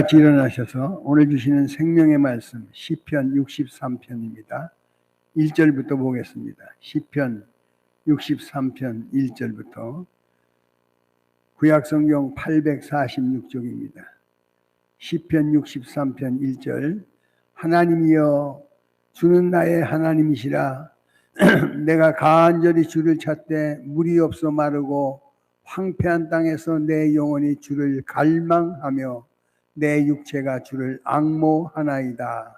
같이 일어나셔서 오늘 주시는 생명의 말씀 시편 63편입니다. 1절부터 보겠습니다. 시편 63편 1절부터 구약성경 846쪽입니다. 시편 63편 1절 하나님이여 주는 나의 하나님이시라. 내가 간절히 주를 찾되 물이 없어 마르고 황폐한 땅에서 내 영혼이 주를 갈망하며 내 육체가 주를 앙모하나이다.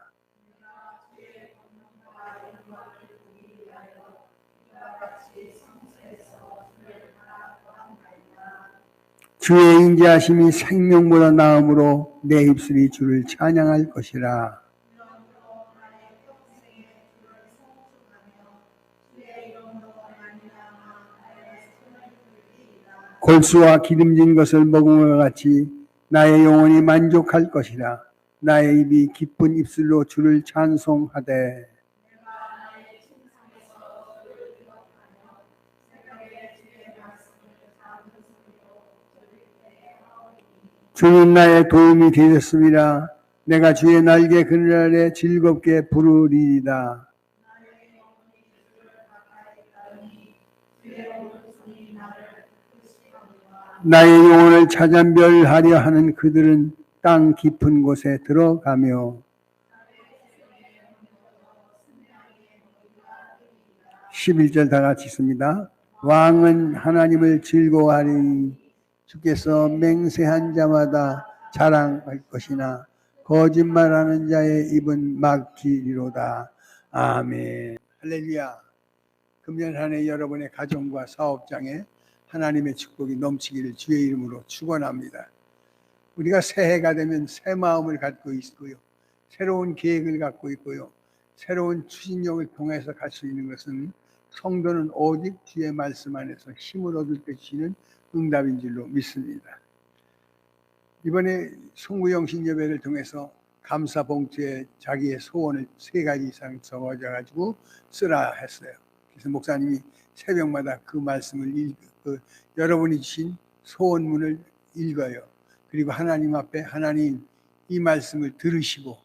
주의 인자하심이 생명보다 나음으로 내 입술이 주를 찬양할 것이라. 골수와 기름진 것을 먹음과 같이 나의 영혼이 만족할 것이라. 나의 입이 기쁜 입술로 주를 찬송하되 주는 나의 도움이 되셨습니다. 내가 주의 날개 그늘 아래 즐겁게 부르리이다. 나의 영혼을 찾아멸하려 하는 그들은 땅 깊은 곳에 들어가며 11절 다 같이 있습니다. 왕은 하나님을 즐거워하리니 주께서 맹세한 자마다 자랑할 것이나 거짓말하는 자의 입은 막히리로다. 아멘. 할렐루야. 금년 한 해 여러분의 가정과 사업장에 하나님의 축복이 넘치기를 주의 이름으로 축원합니다. 우리가 새해가 되면 새 마음을 갖고 있고요. 새로운 계획을 갖고 있고요. 새로운 추진력을 통해서 갈 수 있는 것은 성도는 오직 주의 말씀 안에서 힘을 얻을 때 주시는 응답인 줄로 믿습니다. 이번에 송구영신 예배를 통해서 감사 봉투에 자기의 소원을 3가지 이상 적어가지고 쓰라 했어요. 그래서 목사님이 새벽마다 그 말씀을 여러분이 주신 소원문을 읽어요. 그리고 하나님 앞에 하나님 이 말씀을 들으시고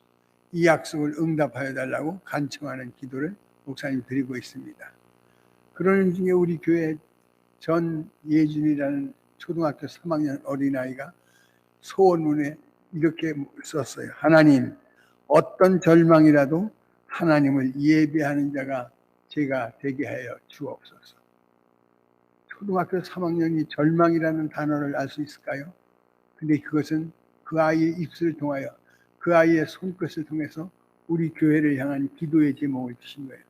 이 약속을 응답하여 달라고 간청하는 기도를 목사님이 드리고 있습니다. 그러는 중에 우리 교회 전예준이라는 초등학교 3학년 어린아이가 소원문에 이렇게 썼어요. 하나님, 어떤 절망이라도 하나님을 예배하는 자가 제가 되게 하여 주옵소서. 초등학교 3학년이 절망이라는 단어를 알 수 있을까요? 근데 그것은 그 아이의 입술을 통하여 그 아이의 손끝을 통해서 우리 교회를 향한 기도의 제목을 주신 거예요.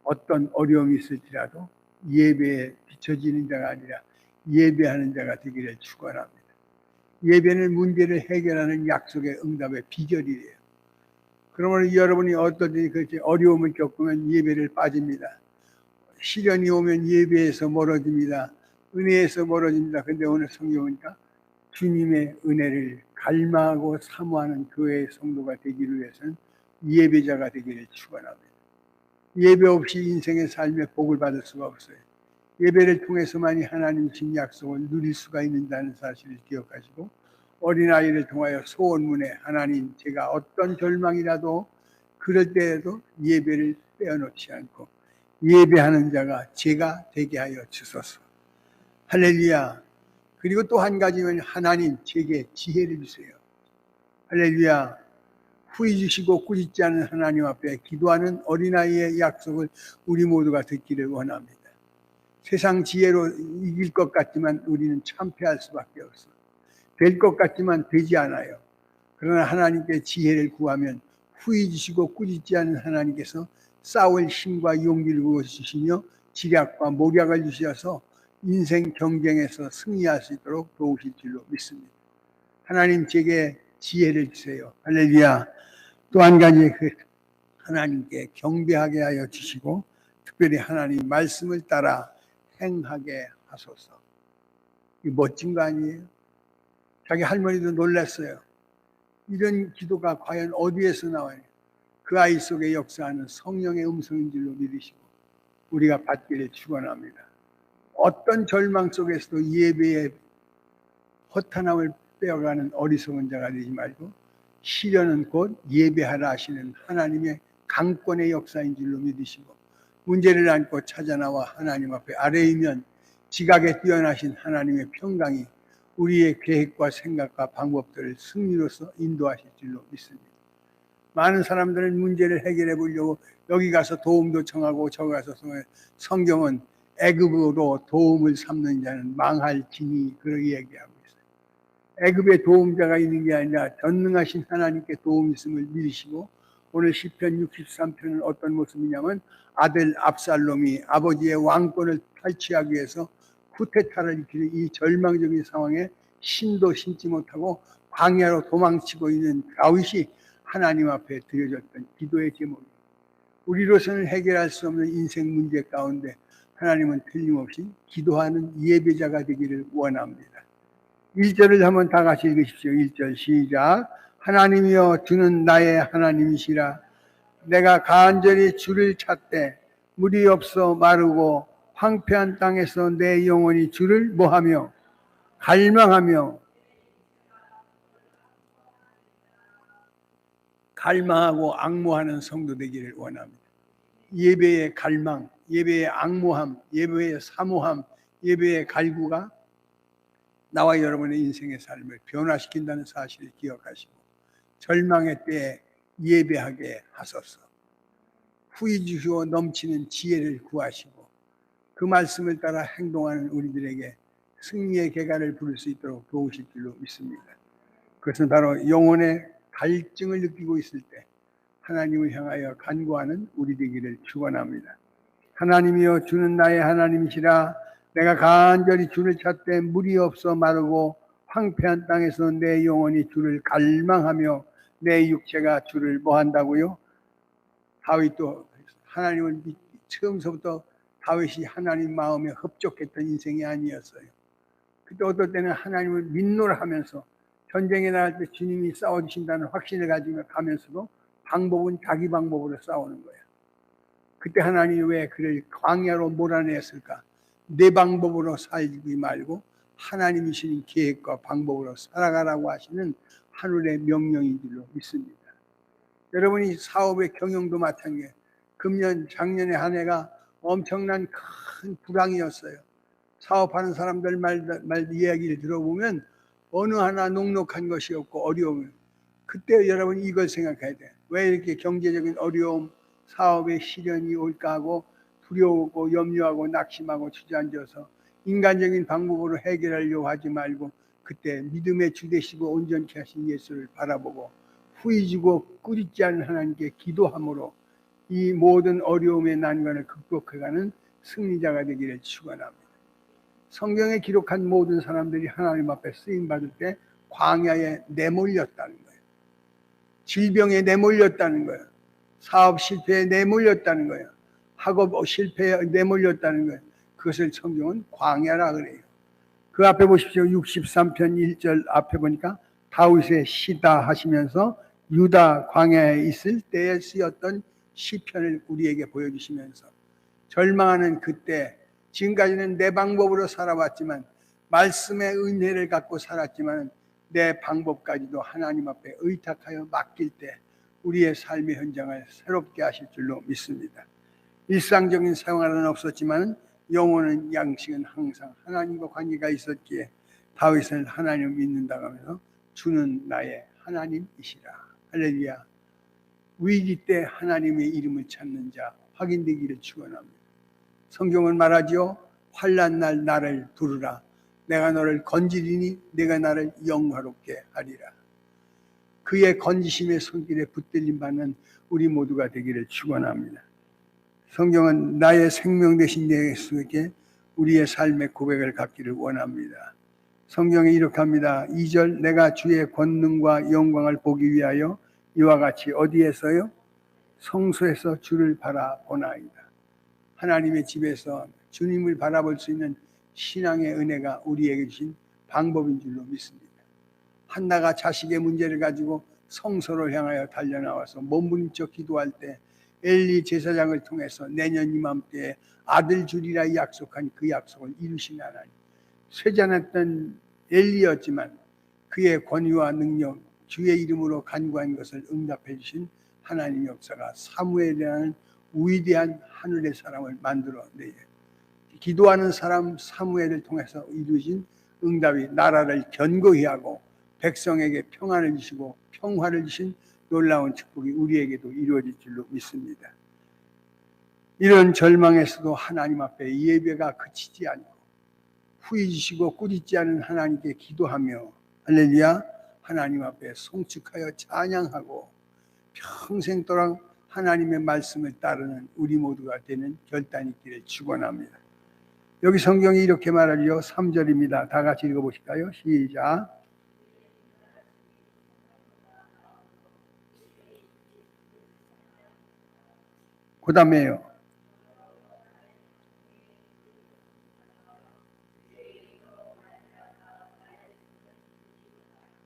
어떤 어려움이 있을지라도 예배에 비춰지는 자가 아니라 예배하는 자가 되기를 축원합니다. 예배는 문제를 해결하는 약속의 응답의 비결이에요. 그러면 여러분이 어떠든지 그렇게 어려움을 겪으면 예배를 빠집니다. 시련이 오면 예배에서 멀어집니다. 은혜에서 멀어집니다. 근데 오늘 성경 보니까 주님의 은혜를 갈망하고 사모하는 교회의 성도가 되기를 위해서는 예배자가 되기를 축원합니다. 예배 없이 인생의 삶에 복을 받을 수가 없어요. 예배를 통해서만이 하나님 신 약속을 누릴 수가 있는다는 사실을 기억하시고 어린아이를 통하여 소원문에 하나님 제가 어떤 절망이라도 그럴 때에도 예배를 빼어놓지 않고 예배하는 자가 제가 되게 하여 주소서. 할렐루야. 그리고 또 한 가지는 하나님 제게 지혜를 주세요. 할렐루야. 후회 주시고 꾸짖지 않은 하나님 앞에 기도하는 어린아이의 약속을 우리 모두가 듣기를 원합니다. 세상 지혜로 이길 것 같지만 우리는 참패할 수밖에 없어. 될 것 같지만 되지 않아요. 그러나 하나님께 지혜를 구하면 후회 주시고 꾸짖지 않은 하나님께서 싸울 힘과 용기를 부어주시며 지략과 모략을 주셔서 인생 경쟁에서 승리할 수 있도록 도우실 줄로 믿습니다. 하나님 제게 지혜를 주세요. 할렐루야. 또 한 가지 하나님께 경배하게 하여 주시고 특별히 하나님 말씀을 따라 행하게 하소서. 이 멋진 거 아니에요? 자기 할머니도 놀랐어요. 이런 기도가 과연 어디에서 나와요? 그 아이 속에 역사하는 성령의 음성인 줄로 믿으시고 우리가 받기를 축원합니다. 어떤 절망 속에서도 예배의 허탄함을 빼어가는 어리석은 자가 되지 말고 시련은 곧 예배하라 하시는 하나님의 강권의 역사인 줄로 믿으시고, 문제를 안고 찾아나와 하나님 앞에 아뢰이면 지각에 뛰어나신 하나님의 평강이 우리의 계획과 생각과 방법들을 승리로서 인도하실 줄로 믿습니다. 많은 사람들은 문제를 해결해 보려고 여기 가서 도움도 청하고 저기 가서 성경은 애굽으로 도움을 삼는 자는 망할지니 그렇게 얘기하고 있어요. 애굽에 도움자가 있는 게 아니라 전능하신 하나님께 도움이 있음을 믿으시고, 오늘 시편 63편은 어떤 모습이냐면 아들 압살롬이 아버지의 왕권을 탈취하기 위해서 쿠데타를 일으키는 이 절망적인 상황에 신도 신지 못하고 광야로 도망치고 있는 다윗이 하나님 앞에 드려졌던 기도의 제목입니다. 우리로서는 해결할 수 없는 인생 문제 가운데 하나님은 틀림없이 기도하는 예배자가 되기를 원합니다. 1절을 한번 다 같이 읽으십시오. 1절 시작. 하나님이여 주는 나의 하나님이시라. 내가 간절히 주를 찾되 물이 없어 마르고 황폐한 땅에서 내 영혼이 주를 뭐하며 갈망하고 악모하는 성도 되기를 원합니다. 예배의 갈망, 예배의 악모함, 예배의 사모함, 예배의 갈구가 나와 여러분의 인생의 삶을 변화시킨다는 사실을 기억하시고, 절망의 때에 예배하게 하소서. 후이 주시고 넘치는 지혜를 구하시고 그 말씀을 따라 행동하는 우리들에게 승리의 계가를 부를 수 있도록 도우실 줄로 믿습니다. 그것은 바로 영혼의 갈증을 느끼고 있을 때 하나님을 향하여 간구하는 우리 되기를 축원합니다. 하나님이여 주는 나의 하나님이시라. 내가 간절히 주를 찾되 물이 없어 마르고 황폐한 땅에서 내 영혼이 주를 갈망하며 내 육체가 주를 뭐한다고요? 다윗도 하나님을 처음서부터 다윗이 하나님 마음에 흡족했던 인생이 아니었어요. 그때 어떨 때는 하나님을 믿노라 하면서 전쟁에 나갈 때 주님이 싸워주신다는 확신을 가지고 가면서도 방법은 자기 방법으로 싸우는 거예요. 그때 하나님이 왜 그를 광야로 몰아냈을까? 내 방법으로 살지 말고 하나님이 주신 계획과 방법으로 살아가라고 하시는 하늘의 명령인 줄로 믿습니다. 여러분이 사업의 경영도 마찬가지예요. 금년 작년에 한 해가 엄청난 큰 불황이었어요. 사업하는 사람들 말 이야기를 들어보면 어느 하나 녹록한 것이 없고 어려움을, 그때 여러분 이걸 생각해야 돼요. 왜 이렇게 경제적인 어려움, 사업의 시련이 올까 하고 두려워하고 염려하고 낙심하고 주저앉아서 인간적인 방법으로 해결하려고 하지 말고 그때 믿음의 주 되시고 온전케 하신 예수를 바라보고 후이지고 꾸짖지 않은 하나님께 기도함으로 이 모든 어려움의 난관을 극복해가는 승리자가 되기를 축원합니다. 성경에 기록한 모든 사람들이 하나님 앞에 쓰임받을 때 광야에 내몰렸다는 거예요. 질병에 내몰렸다는 거예요. 사업 실패에 내몰렸다는 거예요. 학업 실패에 내몰렸다는 거예요. 그것을 성경은 광야라 그래요. 그 앞에 보십시오. 63편 1절 앞에 보니까 다윗의 시다 하시면서 유다 광야에 있을 때에 쓰였던 시편을 우리에게 보여주시면서 절망하는 그때, 지금까지는 내 방법으로 살아왔지만 말씀의 은혜를 갖고 살았지만 내 방법까지도 하나님 앞에 의탁하여 맡길 때 우리의 삶의 현장을 새롭게 하실 줄로 믿습니다. 일상적인 생활은 없었지만 영혼은 양식은 항상 하나님과 관계가 있었기에 다윗은 하나님을 믿는다고 하면서 주는 나의 하나님이시라. 할렐루야. 위기 때 하나님의 이름을 찾는 자 확인되기를 축원합니다. 성경은 말하지요. 환난 날 나를 부르라. 내가 너를 건지리니 내가 나를 영화롭게 하리라. 그의 건지심의 손길에 붙들림 받는 우리 모두가 되기를 축원합니다. 성경은 나의 생명 되신 예수에게 우리의 삶의 고백을 갖기를 원합니다. 성경에 이렇게 합니다. 2절 내가 주의 권능과 영광을 보기 위하여 이와 같이 어디에서요? 성소에서 주를 바라보나이다. 하나님의 집에서 주님을 바라볼 수 있는 신앙의 은혜가 우리에게 주신 방법인 줄로 믿습니다. 한나가 자식의 문제를 가지고 성소를 향하여 달려나와서 몸부림쳐 기도할 때 엘리 제사장을 통해서 내년 이맘때에 아들 주리라 약속한 그 약속을 이루신 하나님. 쇠잔했던 엘리였지만 그의 권위와 능력, 주의 이름으로 간구한 것을 응답해 주신 하나님의 역사가 사무엘이라는 위대한 하늘의 사람을 만들어내요. 기도하는 사람 사무엘을 통해서 이루어진 응답이 나라를 견고히 하고 백성에게 평안을 주시고 평화를 주신 놀라운 축복이 우리에게도 이루어질 줄로 믿습니다. 이런 절망에서도 하나님 앞에 예배가 그치지 않고 후회지시고 꾸짖지 않은 하나님께 기도하며 할렐루야 하나님 앞에 송축하여 찬양하고 평생도록 하나님의 말씀을 따르는 우리 모두가 되는 결단이 있기를 축원합니다. 여기 성경이 이렇게 말하죠. 3절입니다. 다 같이 읽어보실까요? 시작. 그 다음에요.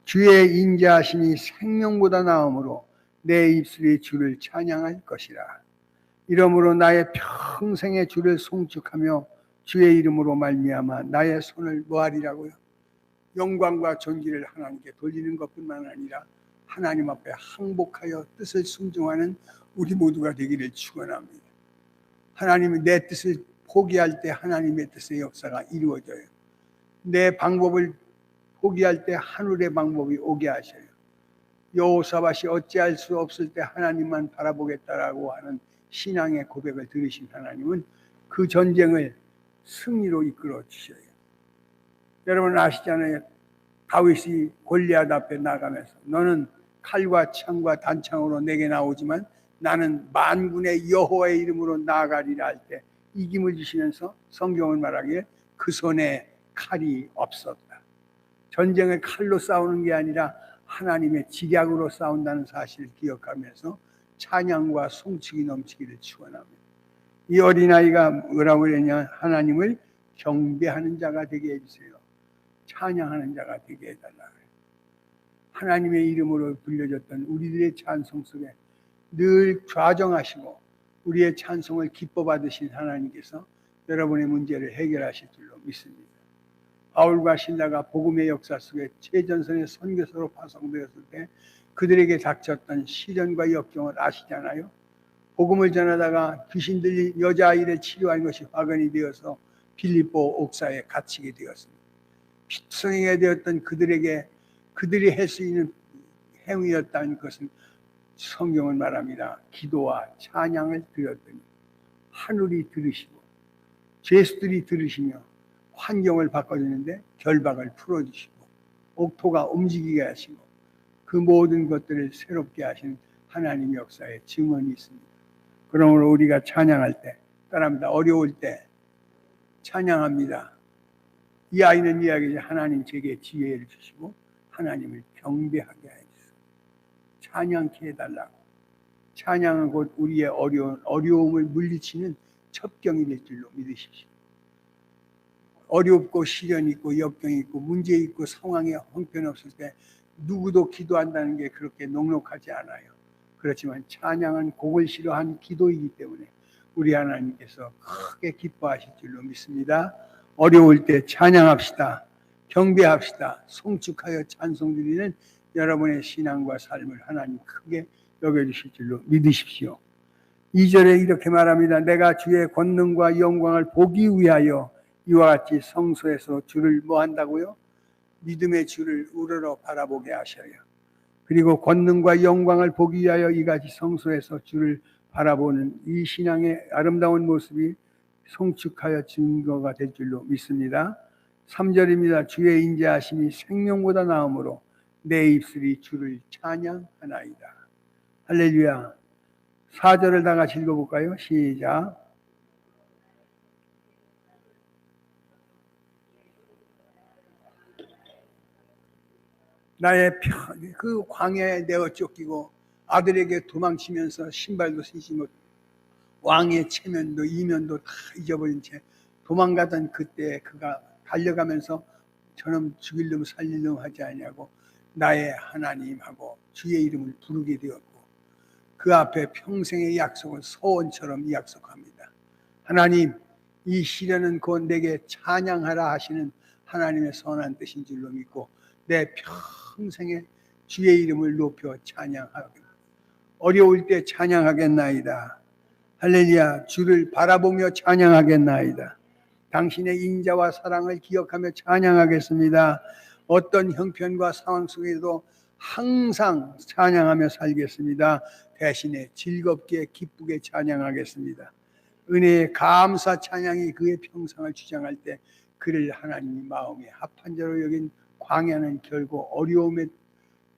주의 인자하심이 생명보다 나음으로 내 입술이 주를 찬양할 것이라. 이러므로 나의 평생의 주를 송축하며 주의 이름으로 말미암아 나의 손을 모아리라고요. 영광과 존귀를 하나님께 돌리는 것뿐만 아니라 하나님 앞에 항복하여 뜻을 순종하는 우리 모두가 되기를 축원합니다. 하나님이 내 뜻을 포기할 때 하나님의 뜻의 역사가 이루어져요. 내 방법을 포기할 때 하늘의 방법이 오게 하셔요. 여호사밧이 어찌할 수 없을 때 하나님만 바라보겠다라고 하는 신앙의 고백을 들으신 하나님은 그 전쟁을 승리로 이끌어 주셔요. 여러분 아시잖아요. 다윗이 골리앗 앞에 나가면서 너는 칼과 창과 단창으로 내게 나오지만 나는 만군의 여호와의 이름으로 나아가리라 할 때 이김을 주시면서 성경을 말하기에 그 손에 칼이 없었다. 전쟁을 칼로 싸우는 게 아니라 하나님의 직약으로 싸운다는 사실을 기억하면서 찬양과 송축이 넘치기를 축원합니다. 이 어린아이가 뭐라고 그랬냐? 하나님을 경배하는 자가 되게 해주세요. 찬양하는 자가 되게 해달라. 하나님의 이름으로 불려졌던 우리들의 찬송 속에 늘 좌정하시고 우리의 찬송을 기뻐 받으신 하나님께서 여러분의 문제를 해결하실 줄로 믿습니다. 바울과 신라가 복음의 역사 속에 최전선의 선교사로 파송되었을 때 그들에게 닥쳤던 시련과 역경을 아시잖아요. 복음을 전하다가 귀신 들린 여자아이를 치료한 것이 화근이 되어서 빌립보 옥사에 갇히게 되었습니다. 피투성이게 되었던 그들에게 그들이 할 수 있는 행위였다는 것은 성경은 말합니다. 기도와 찬양을 드렸더니 하늘이 들으시고 죄수들이 들으시며 환경을 바꿔주는데 결박을 풀어주시고 옥토가 움직이게 하시고 그 모든 것들을 새롭게 하시는 하나님의 역사의 증언이 있습니다. 그러므로 우리가 찬양할 때 따라합니다. 어려울 때 찬양합니다. 이 아이는 이야기죠. 하나님 제게 지혜를 주시고 하나님을 경배하게 해주세요. 찬양케 해달라고. 찬양은 곧 우리의 어려움을 물리치는 첩경이 될 줄로 믿으십시오. 어렵고 시련이 있고 역경이 있고 문제 있고 상황에 형편없을 때 누구도 기도한다는 게 그렇게 녹록하지 않아요. 그렇지만 찬양은 곡을 싫어한 기도이기 때문에 우리 하나님께서 크게 기뻐하실 줄로 믿습니다. 어려울 때 찬양합시다. 경배합시다. 송축하여 찬송 드리는 여러분의 신앙과 삶을 하나님 크게 여겨주실 줄로 믿으십시오. 2절에 이렇게 말합니다. 내가 주의 권능과 영광을 보기 위하여 이와 같이 성소에서 주를 뭐 한다고요? 믿음의 주를 우러러 바라보게 하셔요. 그리고 권능과 영광을 보기 위하여 이같이 성소에서 주를 바라보는 이 신앙의 아름다운 모습이 송축하여 증거가 될 줄로 믿습니다. 3절입니다. 주의 인자하심이 생명보다 나음으로 내 입술이 주를 찬양하나이다. 할렐루야. 4절을 다 같이 읽어볼까요? 시작. 나의 그 광야에 내어 쫓기고 아들에게 도망치면서 신발도 신지 못 왕의 체면도 이면도 다 잊어버린 채 도망가던 그때 그가 달려가면서 저놈 죽일 놈 살릴 놈 하지 않냐고 나의 하나님하고 주의 이름을 부르게 되었고 그 앞에 평생의 약속은 소원처럼 약속합니다. 하나님, 이 시련은 곧 내게 찬양하라 하시는 하나님의 선한 뜻인 줄로 믿고 내 평생의 주의 이름을 높여 찬양하겠나이다. 어려울 때 찬양하겠나이다. 할렐루야. 주를 바라보며 찬양하겠나이다. 당신의 인자와 사랑을 기억하며 찬양하겠습니다. 어떤 형편과 상황 속에도 항상 찬양하며 살겠습니다. 대신에 즐겁게 기쁘게 찬양하겠습니다. 은혜의 감사 찬양이 그의 평상을 주장할 때 그를 하나님이 마음에 합한 자로 여긴 광야는 결국 어려움의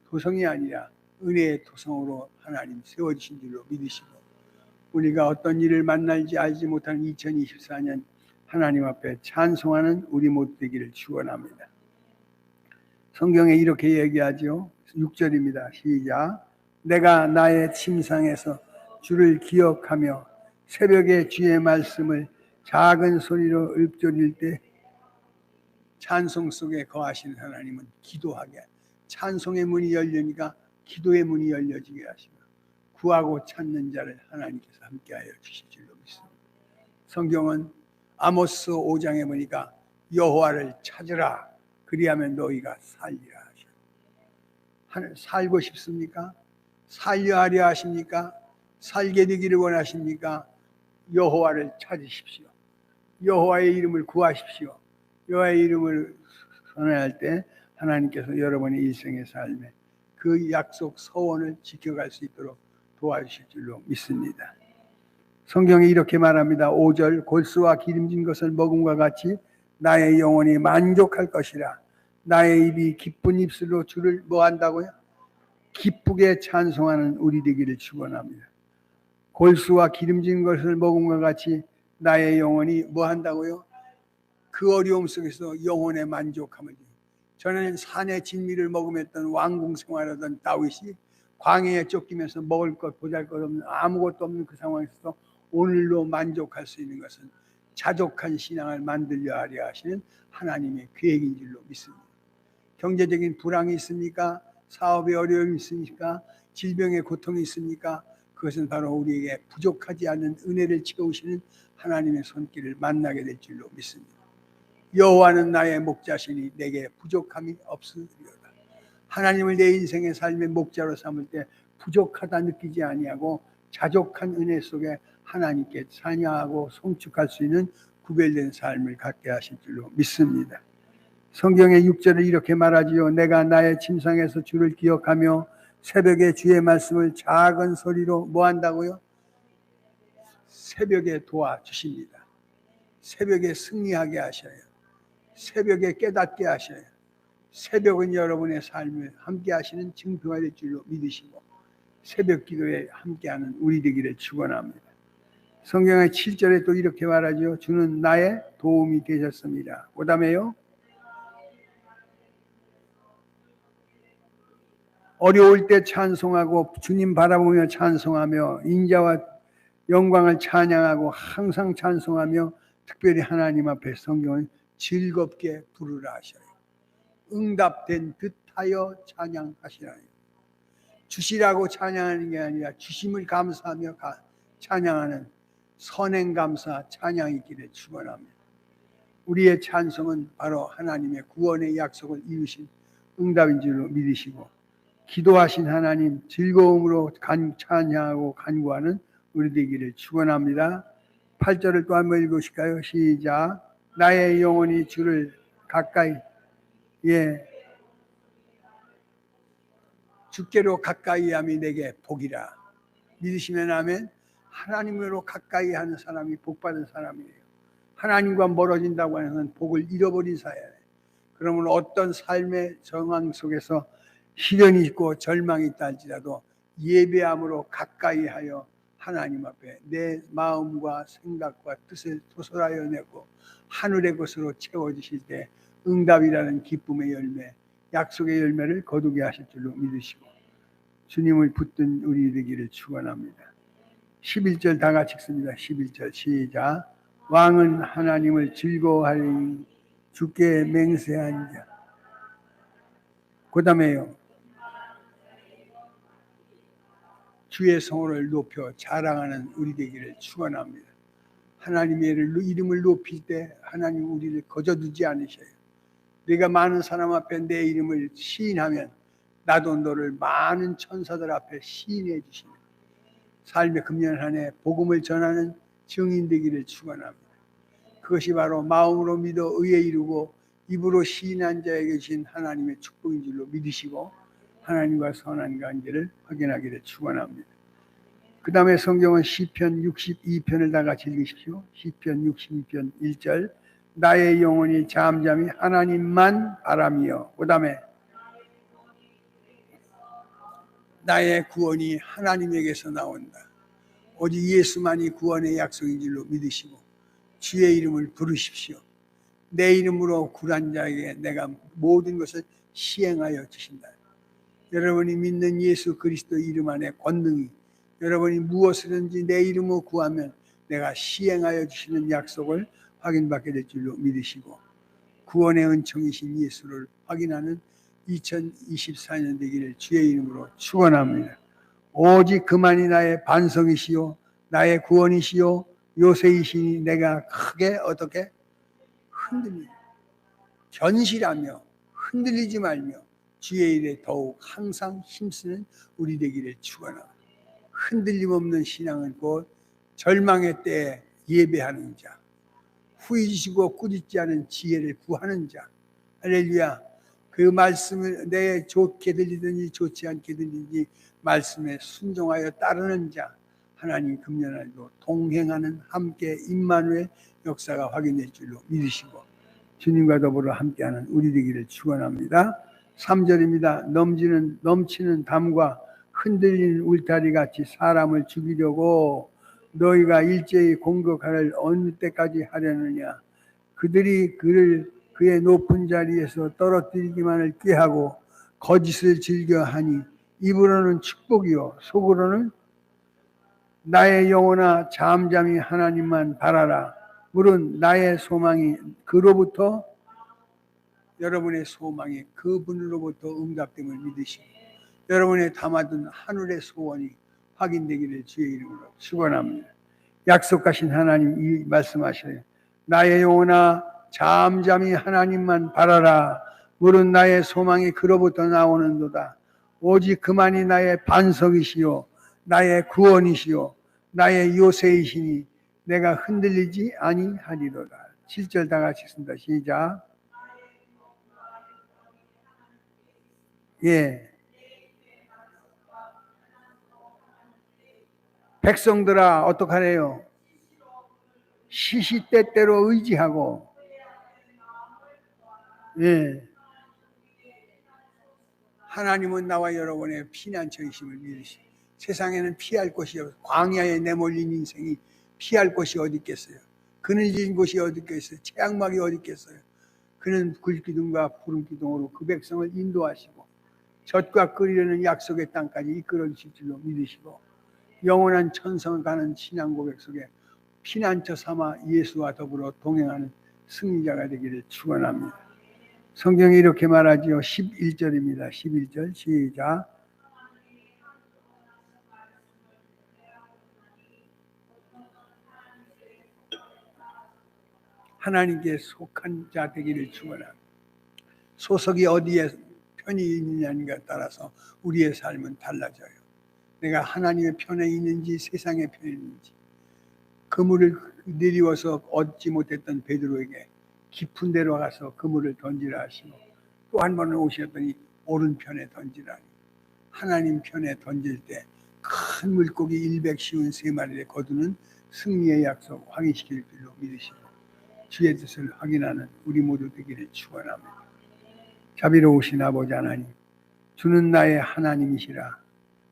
도성이 아니라 은혜의 도성으로 하나님 세워주신 줄로 믿으시고, 우리가 어떤 일을 만날지 알지 못하는 2024년 하나님 앞에 찬송하는 우리 모두 되기를 축원합니다. 성경에 이렇게 얘기하죠. 6절입니다. 시작. 내가 나의 침상에서 주를 기억하며 새벽에 주의 말씀을 작은 소리로 읊조릴 때, 찬송 속에 거하시는 하나님은 기도하게, 찬송의 문이 열리니까 기도의 문이 열려지게 하시고 구하고 찾는 자를 하나님께서 함께하여 주실 줄로 믿습니다. 성경은 아모스 5장에 보니까 여호와를 찾으라 그리하면 너희가 살리라 하셔. 살고 싶습니까? 살려하려 하십니까? 살게 되기를 원하십니까? 여호와를 찾으십시오. 여호와의 이름을 구하십시오. 여호와의 이름을 선언할 때 하나님께서 여러분의 일생의 삶에 그 약속 서원을 지켜갈 수 있도록 도와주실 줄로 믿습니다. 성경에 이렇게 말합니다. 5절. 골수와 기름진 것을 먹음과 같이 나의 영혼이 만족할 것이라. 나의 입이 기쁜 입술로 주를 뭐 한다고요? 기쁘게 찬송하는 우리 되기를 축원합니다. 골수와 기름진 것을 먹음과 같이 나의 영혼이 뭐 한다고요? 그 어려움 속에서 영혼의 만족함을. 저는 산의 진미를 먹으면했던 왕궁 생활하던 다윗이 광야에 쫓기면서 먹을 것 보잘것없는 아무것도 없는 그 상황에서 오늘로 만족할 수 있는 것은 자족한 신앙을 만들려 하려 하시는 하나님의 계획인 줄로 믿습니다. 경제적인 불황이 있습니까? 사업에 어려움이 있습니까? 질병의 고통이 있습니까? 그것은 바로 우리에게 부족하지 않는 은혜를 채우시는 하나님의 손길을 만나게 될 줄로 믿습니다. 여호와는 나의 목자시니 내게 부족함이 없으리로다. 하나님을 내 인생의 삶의 목자로 삼을 때 부족하다 느끼지 아니하고 자족한 은혜 속에 하나님께 찬양하고 송축할 수 있는 구별된 삶을 갖게 하실 줄로 믿습니다. 성경의 6절을 이렇게 말하지요. 내가 나의 침상에서 주를 기억하며 새벽에 주의 말씀을 작은 소리로 뭐 한다고요? 새벽에 도와주십니다. 새벽에 승리하게 하셔요. 새벽에 깨닫게 하셔요. 새벽은 여러분의 삶을 함께 하시는 증표가 될 줄로 믿으시고 새벽 기도에 함께하는 우리 되기를 축원합니다. 성경의 7절에 또 이렇게 말하죠. 주는 나의 도움이 되셨습니다. 그 다음에요. 어려울 때 찬송하고 주님 바라보며 찬송하며 인자와 영광을 찬양하고 항상 찬송하며 특별히 하나님 앞에 성경은 즐겁게 부르라 하셔요. 응답된 듯하여 찬양하시라. 주시라고 찬양하는 게 아니라 주심을 감사하며 찬양하는 선행감사 찬양이 있기를 축원합니다. 우리의 찬송은 바로 하나님의 구원의 약속을 이루신 응답인 줄로 믿으시고 기도하신 하나님 즐거움으로 찬양하고 간구하는 우리 되기를 축원합니다. 8절을 또 한번 읽으실까요? 시작. 나의 영혼이 주를 가까이 주께로 가까이 함이 내게 복이라. 믿으시면 아멘. 하나님으로 가까이 하는 사람이 복받은 사람이에요. 하나님과 멀어진다고 하는 것은 복을 잃어버린 사회예요. 그러면 어떤 삶의 정황 속에서 시련이 있고 절망이 있다 할지라도 예배함으로 가까이 하여 하나님 앞에 내 마음과 생각과 뜻을 도설하여 내고 하늘의 것으로 채워주실 때 응답이라는 기쁨의 열매, 약속의 열매를 거두게 하실 줄로 믿으시고 주님을 붙든 우리 되기를 축원합니다. 11절 다 같이 읽습니다. 11절 시작. 왕은 하나님을 즐거워하리니 주께 맹세한 자. 그 다음에요. 주의 성호를 높여 자랑하는 우리 되기를 축원합니다. 하나님의 이름을 높일 때 하나님 우리를 거저두지 않으셔요. 내가 많은 사람 앞에 내 이름을 시인하면 나도 너를 많은 천사들 앞에 시인해 주시는 삶의 금년 한 해 복음을 전하는 증인 되기를 축원합니다. 그것이 바로 마음으로 믿어 의에 이루고 입으로 시인한 자에게 주신 하나님의 축복인 줄로 믿으시고 하나님과 선한 관계를 확인하기를 축원합니다. 그 다음에 성경은 시편 62편을 다 같이 읽으십시오. 시편 62편 1절 나의 영혼이 잠잠히 하나님만 바라며, 그 다음에 나의 구원이 하나님에게서 나온다. 오직 예수만이 구원의 약속인 줄로 믿으시고 주의 이름을 부르십시오. 내 이름으로 굴한 자에게 내가 모든 것을 시행하여 주신다. 여러분이 믿는 예수 그리스도 이름 안에 권능이 여러분이 무엇이든지 내 이름으로 구하면 내가 시행하여 주시는 약속을 확인받게 될 줄로 믿으시고 구원의 은총이신 예수를 확인하는 2024년 되기를 주의 이름으로 축원합니다. 오직 그만이 나의 반석이시요 나의 구원이시요 요새이시니 내가 크게 어떻게 흔들리며 견실하며 흔들리지 말며 주의 일에 더욱 항상 힘쓰는 우리 되기를 축원합니다. 흔들림 없는 신앙은 곧 절망의 때에 예배하는 자, 후이지고 꾸짖지 않은 지혜를 구하는 자. 할렐루야. 그 말씀을 내 좋게 들리든지 좋지 않게 들리든지 말씀에 순종하여 따르는 자. 하나님 금년에도 동행하는 함께 임마누엘 역사가 확인될 줄로 믿으시고 주님과 더불어 함께하는 우리 되기를 축원합니다. 3절입니다. 넘치는 담과 흔들리는 울타리 같이 사람을 죽이려고 너희가 일제히 공격하를 어느 때까지 하려느냐. 그들이 그의 높은 자리에서 떨어뜨리기만을 꾀하고 거짓을 즐겨하니 입으로는 축복이요 속으로는 나의 영혼아 잠잠히 하나님만 바라라. 물은 나의 소망이 그로부터 여러분의 소망이 그분으로부터 응답됨을 믿으시고 여러분의 담아둔 하늘의 소원이 확인되기를 주의 이름으로 축원합니다. 약속하신 하나님 이 말씀하셔요. 나의 영혼아 잠잠히 하나님만 바라라. 물은 나의 소망이 그로부터 나오는도다. 오직 그만이 나의 반석이시요 나의 구원이시요 나의 요새이시니 내가 흔들리지 아니하리로다. 7절 다 같이 읽습니다. 시작. 예. 백성들아 어떡하래요? 시시때때로 의지하고 예. 하나님은 나와 여러분의 피난처이심을 믿으시고 세상에는 피할 곳이 없어요. 광야에 내몰린 인생이 피할 곳이 어디 있겠어요? 그늘진 곳이 어디 있겠어요? 최악막이 어디 있겠어요? 그는 불기둥과 푸른기둥으로 그 백성을 인도하시고 젖과 끓이려는 약속의 땅까지 이끌어 주실 줄로 믿으시고 영원한 천성을 가는 신앙 고백 속에 피난처 삼아 예수와 더불어 동행하는 승리자가 되기를 축원합니다. 성경이 이렇게 말하지요. 11절입니다. 11절 시작. 하나님께 속한 자 되기를 축원합니다. 소속이 어디에 편이 있느냐에 따라서 우리의 삶은 달라져요. 내가 하나님의 편에 있는지 세상의 편에 있는지. 그물을 내리워서 얻지 못했던 베드로에게 깊은 데로 가서 그물을 던지라 하시고 또 한 번은 오셨더니 오른편에 던지라니. 하나님 편에 던질 때 큰 물고기 153마리를 거두는 승리의 약속 확인시킬 줄로 믿으시고 주의 뜻을 확인하는 우리 모두 되기를 축원합니다. 자비로우신 아버지 하나님, 주는 나의 하나님이시라.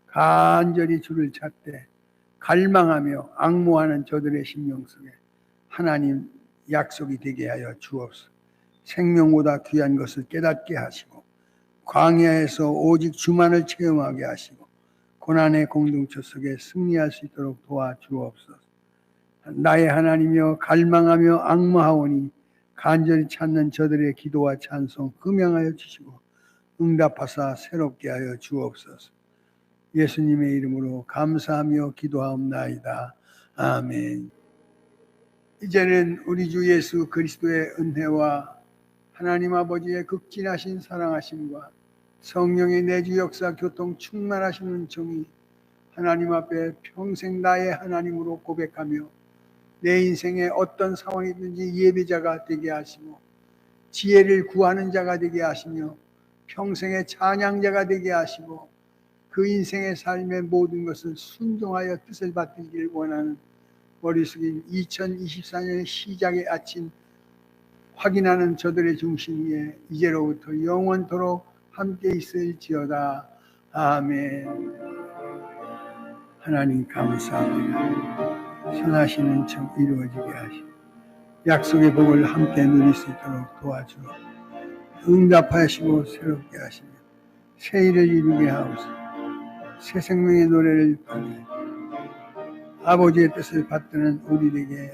간절히 주를 찾되 갈망하며 앙모하는 저들의 심령 속에 하나님 약속이 되게 하여 주옵소서. 생명보다 귀한 것을 깨닫게 하시고 광야에서 오직 주만을 체험하게 하시고 고난의 공동체 속에 승리할 수 있도록 도와주옵소서. 나의 하나님이여 갈망하며 앙모하오니 간절히 찾는 저들의 기도와 찬송 금양하여 주시고 응답하사 새롭게 하여 주옵소서. 예수님의 이름으로 감사하며 기도하옵나이다. 아멘. 이제는 우리 주 예수 그리스도의 은혜와 하나님 아버지의 극진하신 사랑하심과 성령의 내주 역사 교통 충만하시는 정의 하나님 앞에 평생 나의 하나님으로 고백하며 내 인생의 어떤 상황이든지 예배자가 되게 하시고 지혜를 구하는 자가 되게 하시며 평생의 찬양자가 되게 하시고 그 인생의 삶의 모든 것을 순종하여 뜻을 받들기를 원하는 머리 숙인 2024년의 시작의 아침 확인하는 저들의 중심 위에 이제로부터 영원토록 함께 있을지어다. 아멘. 하나님 감사합니다. 선하시는 청 이루어지게 하시고 약속의 복을 함께 누릴 수 있도록 도와주어 응답하시고 새롭게 하시며 새 일을 이루게 하옵소서. 새 생명의 노래를 부르며 아버지의 뜻을 받드는 우리 되게